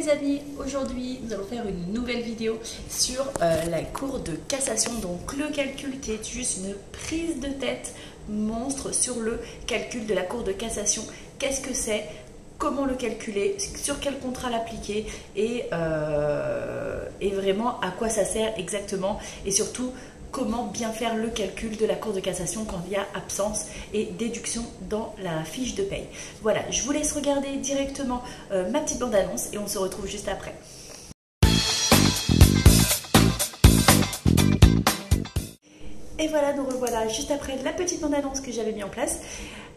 les amis, aujourd'hui nous allons faire une nouvelle vidéo sur la Cour de cassation. Donc le calcul qui est juste une prise de tête monstre sur le calcul de la Cour de cassation. Qu'est-ce que c'est? Comment le calculer? Sur quel contrat l'appliquer? Et vraiment à quoi ça sert exactement? Et surtout, comment bien faire le calcul de la Cour de cassation quand il y a absence et déduction dans la fiche de paye. Voilà, je vous laisse regarder directement ma petite bande-annonce et on se retrouve juste après. Et voilà, nous revoilà juste après la petite bande-annonce que j'avais mis en place.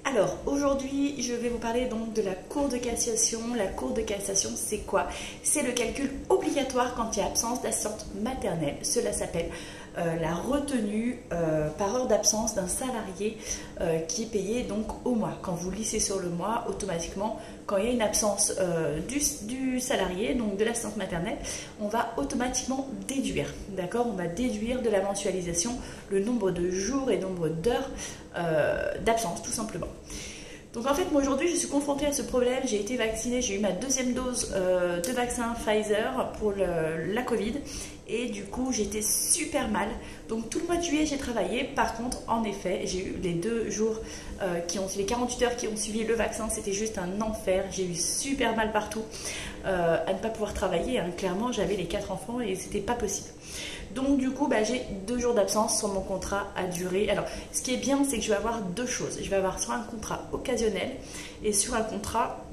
Alors, aujourd'hui, je vais vous parler donc de la Cour de cassation. La Cour de cassation, c'est quoi? C'est le calcul obligatoire quand il y a absence d'assistante maternelle. Cela s'appelle la retenue par heure d'absence d'un salarié qui est payé donc au mois. Quand vous lissez sur le mois, automatiquement, quand il y a une absence du salarié, donc de l'assistante maternelle, on va automatiquement déduire, d'accord? On va déduire de la mensualisation le nombre de jours et nombre d'heures d'absence, tout simplement. Donc en fait, moi aujourd'hui, je suis confrontée à ce problème. J'ai été vaccinée, j'ai eu ma deuxième dose de vaccin Pfizer pour la Covid. Et du coup, j'étais super mal. Donc tout le mois de juillet, j'ai travaillé. Par contre, en effet, j'ai eu les 2 jours, les 48 heures qui ont suivi le vaccin, c'était juste un enfer. J'ai eu super mal partout à ne pas pouvoir travailler. Hein. Clairement, j'avais les 4 enfants et c'était pas possible. Donc du coup, j'ai 2 jours d'absence sur mon contrat à durée. Alors, ce qui est bien, c'est que je vais avoir 2 choses. Je vais avoir sur un contrat occasionnel et sur un contrat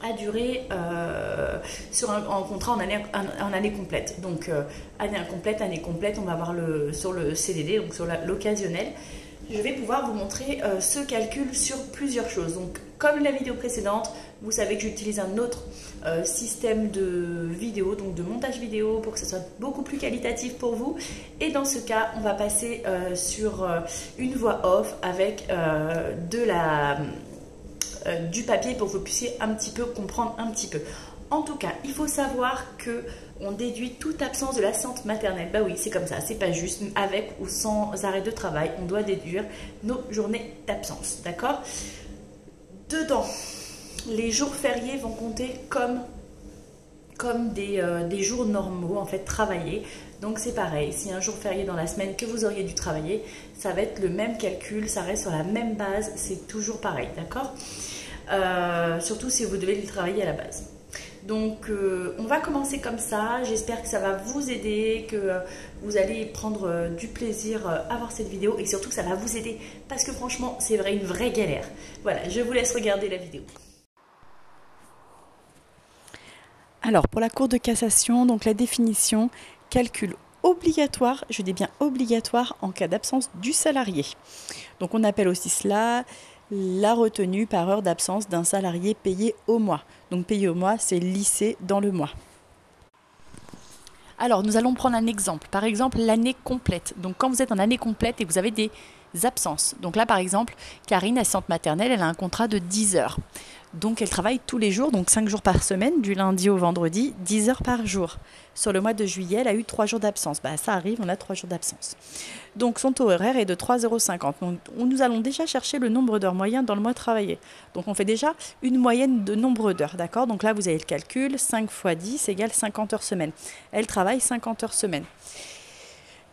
à durée, en contrat en année complète. Donc, année incomplète, on va avoir sur le CDD, donc sur l'occasionnel. Je vais pouvoir vous montrer ce calcul sur plusieurs choses. Donc, comme la vidéo précédente, vous savez que j'utilise un autre système de vidéo, donc de montage vidéo, pour que ce soit beaucoup plus qualitatif pour vous. Et dans ce cas, on va passer sur une voix off avec du papier pour que vous puissiez un petit peu comprendre un petit peu. En tout cas, il faut savoir que on déduit toute absence de l'assistante maternelle. Bah oui, c'est comme ça, c'est pas juste. Avec ou sans arrêt de travail, on doit déduire nos journées d'absence, d'accord? Dedans, les jours fériés vont compter comme des jours normaux, en fait, travaillés. Donc c'est pareil, si un jour férié dans la semaine que vous auriez dû travailler, ça va être le même calcul, ça reste sur la même base, c'est toujours pareil, d'accord? Surtout si vous devez le travailler à la base. Donc on va commencer comme ça, j'espère que ça va vous aider, que vous allez prendre du plaisir à voir cette vidéo et surtout que ça va vous aider parce que franchement c'est une vraie galère. Voilà, je vous laisse regarder la vidéo. Alors pour la Cour de cassation, donc la définition, calcul obligatoire, je dis bien obligatoire en cas d'absence du salarié. Donc on appelle aussi cela la retenue par heure d'absence d'un salarié payé au mois. Donc payé au mois, c'est lissé dans le mois. Alors nous allons prendre un exemple, par exemple l'année complète. Donc quand vous êtes en année complète et que vous avez des absences. Donc là par exemple, Karine, assistante maternelle, elle a un contrat de 10 heures. Donc elle travaille tous les jours, donc 5 jours par semaine, du lundi au vendredi, 10 heures par jour. Sur le mois de juillet, elle a eu 3 jours d'absence. Ça arrive, on a 3 jours d'absence. Donc son taux horaire est de 3,50 €. Nous allons déjà chercher le nombre d'heures moyennes dans le mois travaillé. Donc on fait déjà une moyenne de nombre d'heures, d'accord? Donc là vous avez le calcul, 5 fois 10 égale 50 heures semaine. Elle travaille 50 heures semaine.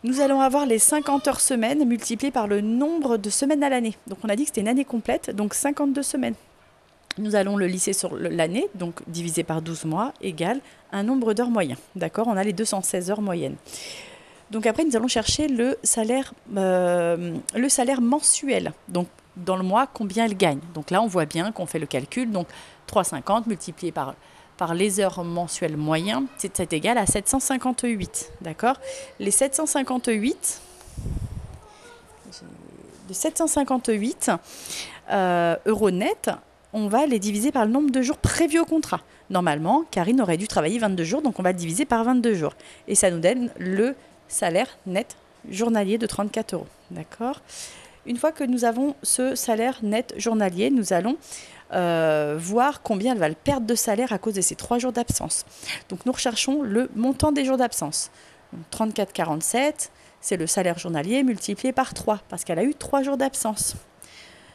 Nous allons avoir les 50 heures semaine multipliées par le nombre de semaines à l'année. Donc on a dit que c'était une année complète, donc 52 semaines. Nous allons le lisser sur l'année, donc divisé par 12 mois, égale un nombre d'heures moyen. D'accord? On a les 216 heures moyennes. Donc après, nous allons chercher le salaire mensuel. Donc dans le mois, combien elle gagne. Donc là, on voit bien qu'on fait le calcul. Donc 3,50 multiplié par les heures mensuelles moyennes, c'est égal à 758. D'accord? Les 758 euros nets, on va les diviser par le nombre de jours prévus au contrat. Normalement, Karine aurait dû travailler 22 jours, donc on va diviser par 22 jours. Et ça nous donne le salaire net journalier de 34 €. D'accord? Une fois que nous avons ce salaire net journalier, nous allons voir combien elle va perdre de salaire à cause de ces 3 jours d'absence. Donc nous recherchons le montant des jours d'absence. 34,47, c'est le salaire journalier multiplié par 3, parce qu'elle a eu 3 jours d'absence.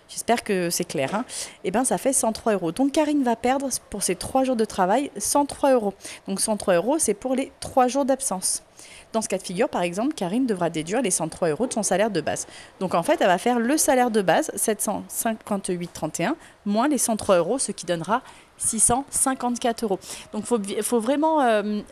J'espère que c'est clair. Hein. Et bien, ça fait 103 euros. Donc, Karine va perdre pour ses 3 jours de travail 103 euros. Donc, 103 euros, c'est pour les 3 jours d'absence. Dans ce cas de figure, par exemple, Karine devra déduire les 103 euros de son salaire de base. Donc, en fait, elle va faire le salaire de base, 758,31, moins les 103 euros, ce qui donnera 654 euros. Donc, faut vraiment,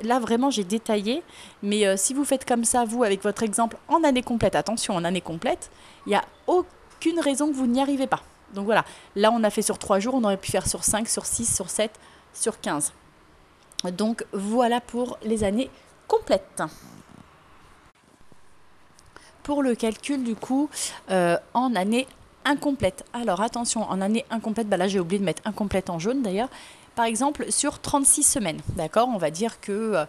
là, vraiment, j'ai détaillé. Mais si vous faites comme ça, vous, avec votre exemple en année complète, attention, en année complète, il n'y a aucune raison que vous n'y arrivez pas. Donc, voilà. Là, on a fait sur 3 jours, on aurait pu faire sur 5, sur 6, sur 7, sur 15. Donc, voilà pour les années complètes. Pour le calcul du coup en année incomplète. Alors attention, en année incomplète, là j'ai oublié de mettre incomplète en jaune d'ailleurs. Par exemple sur 36 semaines, d'accord, on va dire que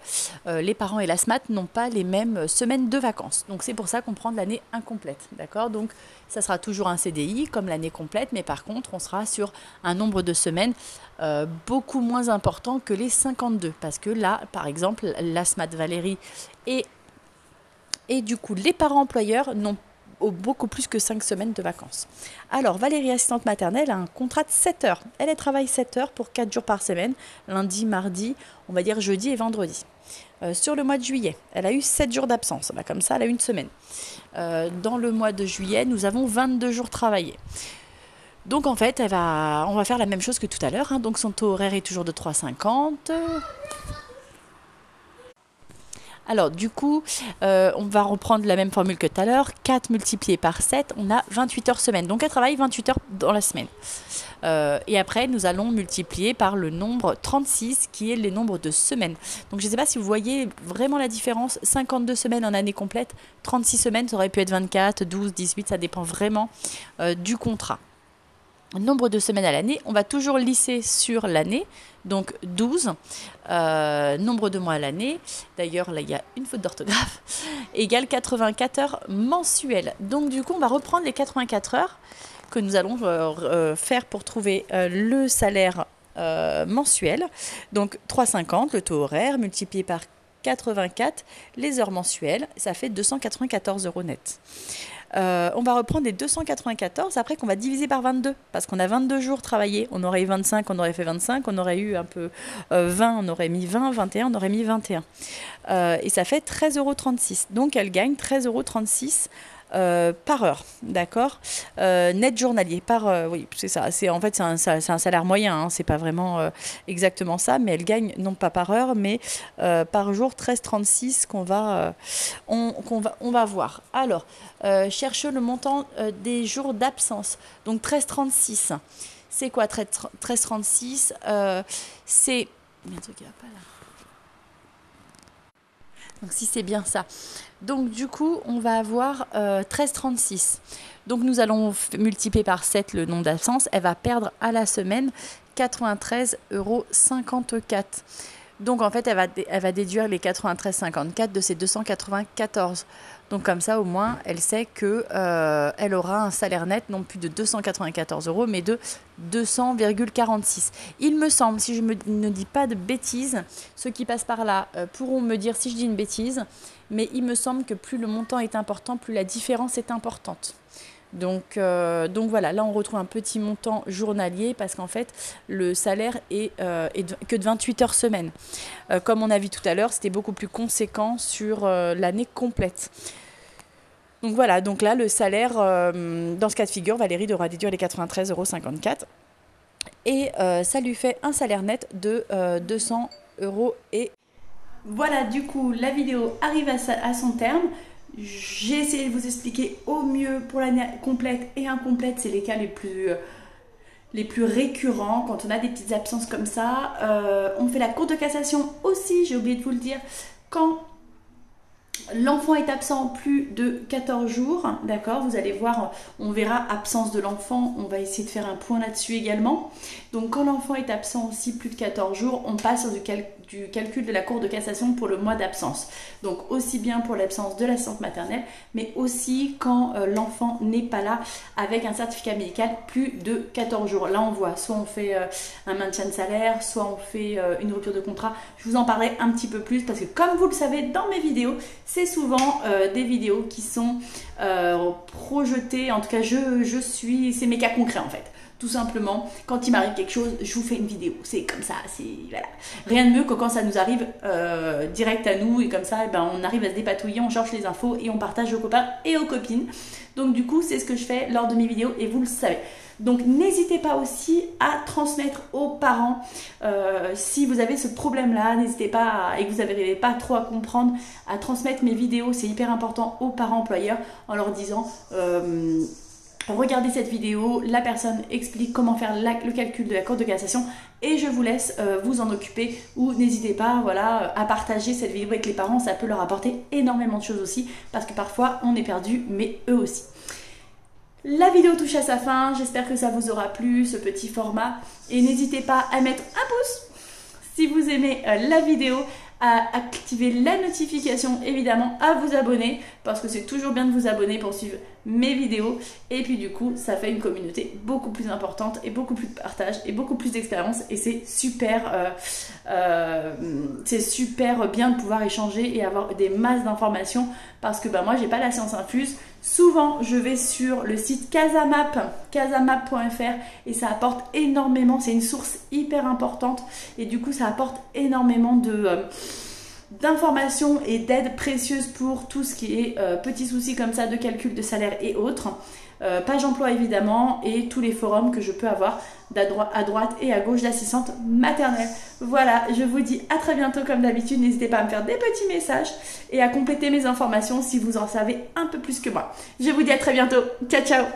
les parents et la SMAT n'ont pas les mêmes semaines de vacances. Donc c'est pour ça qu'on prend de l'année incomplète, d'accord. Donc ça sera toujours un CDI comme l'année complète, mais par contre on sera sur un nombre de semaines beaucoup moins important que les 52. Parce que là, par exemple, la SMAT Valérie et du coup, les parents employeurs n'ont beaucoup plus que 5 semaines de vacances. Alors, Valérie, assistante maternelle, a un contrat de 7 heures. Elle travaille 7 heures pour 4 jours par semaine, lundi, mardi, on va dire jeudi et vendredi. Sur le mois de juillet, elle a eu 7 jours d'absence. Comme ça, elle a une semaine. Dans le mois de juillet, nous avons 22 jours travaillés. Donc, en fait, on va faire la même chose que tout à l'heure. Hein. Donc, son taux horaire est toujours de 3,50 €. Alors du coup, on va reprendre la même formule que tout à l'heure. 4 multiplié par 7, on a 28 heures semaine. Donc elle travaille 28 heures dans la semaine. Et après, nous allons multiplier par le nombre 36, qui est le nombre de semaines. Donc je ne sais pas si vous voyez vraiment la différence. 52 semaines en année complète, 36 semaines, ça aurait pu être 24, 12, 18, ça dépend vraiment du contrat. Nombre de semaines à l'année, on va toujours lisser sur l'année, donc 12, nombre de mois à l'année, d'ailleurs là il y a une faute d'orthographe, égale 84 heures mensuelles. Donc du coup on va reprendre les 84 heures que nous allons faire pour trouver le salaire mensuel, donc 3,50 le taux horaire multiplié par 84 les heures mensuelles, ça fait 294 € net. On va reprendre les 294 après qu'on va diviser par 22 parce qu'on a 22 jours travaillés. On aurait eu 25, on aurait fait 25, on aurait eu un peu 20, on aurait mis 20, 21, on aurait mis 21. Et ça fait 13,36 €. Donc elle gagne 13,36 € par heure, d'accord, net journalier oui c'est ça, en fait c'est un salaire moyen, hein, c'est pas vraiment exactement ça, mais elle gagne non pas par heure mais par jour 13,36 qu'on va voir. Alors cherche le montant des jours d'absence. Donc 13,36 c'est quoi? 13,36 c'est un truc qui va pas là. Donc si c'est bien ça. Donc du coup, on va avoir 13,36. Donc nous allons multiplier par 7 le nombre d'absences. Elle va perdre à la semaine 93,54 €. Donc en fait, elle va déduire les 93,54 de ses 294. Donc comme ça, au moins, elle sait qu'elle aura un salaire net, non plus de 294 €, mais de 200,46. Il me semble, si je ne dis pas de bêtises, ceux qui passent par là pourront me dire si je dis une bêtise, mais il me semble que plus le montant est important, plus la différence est importante. Donc voilà, là on retrouve un petit montant journalier parce qu'en fait le salaire est que de 28 heures semaine. Comme on a vu tout à l'heure, c'était beaucoup plus conséquent sur l'année complète. Donc voilà, donc là le salaire, dans ce cas de figure, Valérie devra déduire les 93,54 € et ça lui fait un salaire net de 200 € et... Voilà, du coup la vidéo arrive à son terme. J'ai essayé de vous expliquer au mieux pour l'année complète et incomplète, c'est les cas les plus récurrents quand on a des petites absences comme ça. On fait la Cour de cassation aussi, j'ai oublié de vous le dire, quand l'enfant est absent plus de 14 jours, d'accord, vous allez voir, on verra absence de l'enfant, on va essayer de faire un point là-dessus également. Donc quand l'enfant est absent aussi plus de 14 jours, on passe sur du calcul de la Cour de cassation pour le mois d'absence. Donc aussi bien pour l'absence de l'assistante maternelle, mais aussi quand l'enfant n'est pas là avec un certificat médical plus de 14 jours. Là on voit, soit on fait un maintien de salaire, soit on fait une rupture de contrat. Je vous en parlerai un petit peu plus parce que comme vous le savez dans mes vidéos, c'est souvent des vidéos qui sont projetées, en tout cas c'est mes cas concrets en fait. Tout simplement, quand il m'arrive quelque chose, je vous fais une vidéo. C'est comme ça, voilà. Rien de mieux que quand ça nous arrive direct à nous et comme ça, on arrive à se dépatouiller, on cherche les infos et on partage aux copains et aux copines. Donc du coup, c'est ce que je fais lors de mes vidéos et vous le savez. Donc n'hésitez pas aussi à transmettre aux parents si vous avez ce problème-là, n'hésitez pas et que vous n'arrivez pas trop à comprendre, à transmettre mes vidéos, c'est hyper important aux parents employeurs en leur disant regardez cette vidéo, la personne explique comment faire le calcul de la Cour de cassation et je vous laisse vous en occuper ou n'hésitez pas à partager cette vidéo avec les parents, ça peut leur apporter énormément de choses aussi parce que parfois on est perdu mais eux aussi. La vidéo touche à sa fin, j'espère que ça vous aura plu ce petit format et n'hésitez pas à mettre un pouce si vous aimez la vidéo, à activer la notification évidemment, à vous abonner parce que c'est toujours bien de vous abonner pour suivre mes vidéos et puis du coup ça fait une communauté beaucoup plus importante et beaucoup plus de partage et beaucoup plus d'expérience et c'est super bien de pouvoir échanger et avoir des masses d'informations parce que moi j'ai pas la science infuse. Souvent je vais sur le site casamap.fr et ça apporte énormément, c'est une source hyper importante et du coup ça apporte énormément d'informations et d'aides précieuses pour tout ce qui est petits soucis comme ça de calcul de salaire et autres. Page emploi évidemment et tous les forums que je peux avoir à droite et à gauche d'assistante maternelle. Voilà, je vous dis à très bientôt comme d'habitude. N'hésitez pas à me faire des petits messages et à compléter mes informations si vous en savez un peu plus que moi. Je vous dis à très bientôt. Ciao ciao.